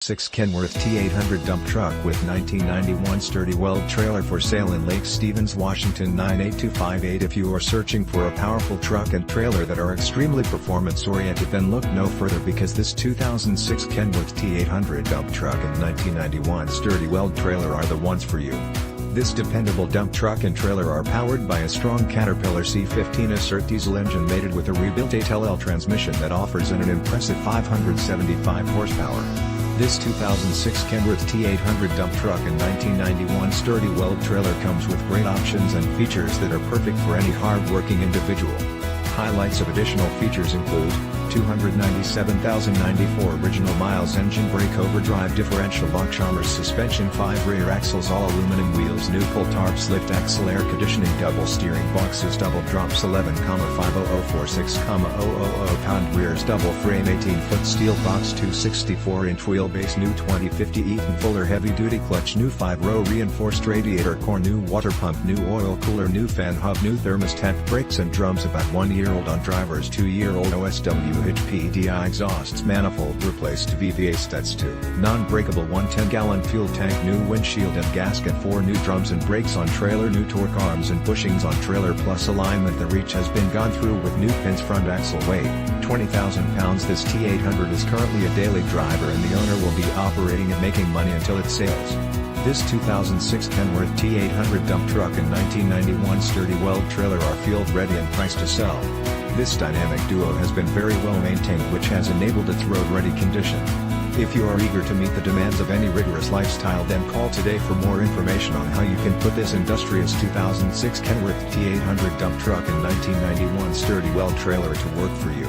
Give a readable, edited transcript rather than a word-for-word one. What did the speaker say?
Kenworth T800 Dump Truck with 1991 Sturdy Weld trailer for sale in Lake Stevens, Washington 98258. If you are searching for a powerful truck and trailer that are extremely performance-oriented, then look no further, because this 2006 Kenworth T800 Dump Truck and 1991 Sturdy Weld trailer are the ones for you. This dependable dump truck and trailer are powered by a strong Caterpillar C15 Acert Diesel engine mated with a rebuilt 8LL transmission that offers an impressive 575 horsepower. This 2006 Kenworth T800 dump truck and 1991 Sturdy Weld trailer comes with great options and features that are perfect for any hard-working individual. Highlights of additional features include 297,094 original MilesEngine BrakeOverdriveDifferential LockChalmers SuspensionFive rear AxlesAll aluminum wheels, new full TarpsLift AxleAir CoditioningDouble steering boxes, double drops 11,50046,000 pound RearsDouble frame, 18-foot steel box, 264-inch WheelbaseNew 2050 Eaton Fuller heavy-duty ClutchNew 5-row reinforced radiator core, new water pump, new oil cooler, new fan hub, new thermostatBrakes and drums, about 1 year old on drivers, 2 year old OSW HitchPDI exhausts, manifold replaced VVA stats, 2 non-breakable 110-gallon fuel tank, new windshield and GasketFour, new drums and brakes on trailer, new torque arms and bushings on trailer plus alignment. The reach has been gone through with new pins, front axle weight 20,000 pounds. This T800 is currently a daily driver and the owner will be operating and making money until it sails. This 2006 Kenworth T800 dump truck and 1991 Sturdy Weld trailer are field ready and priced to sell. This dynamic duo has been very well maintained, which has enabled its road-ready condition. If you are eager to meet the demands of any rigorous lifestyle, then call today for more information on how you can put this industrious 2006 Kenworth T800 dump truck and 1991 Sturdy Weld trailer to work for you.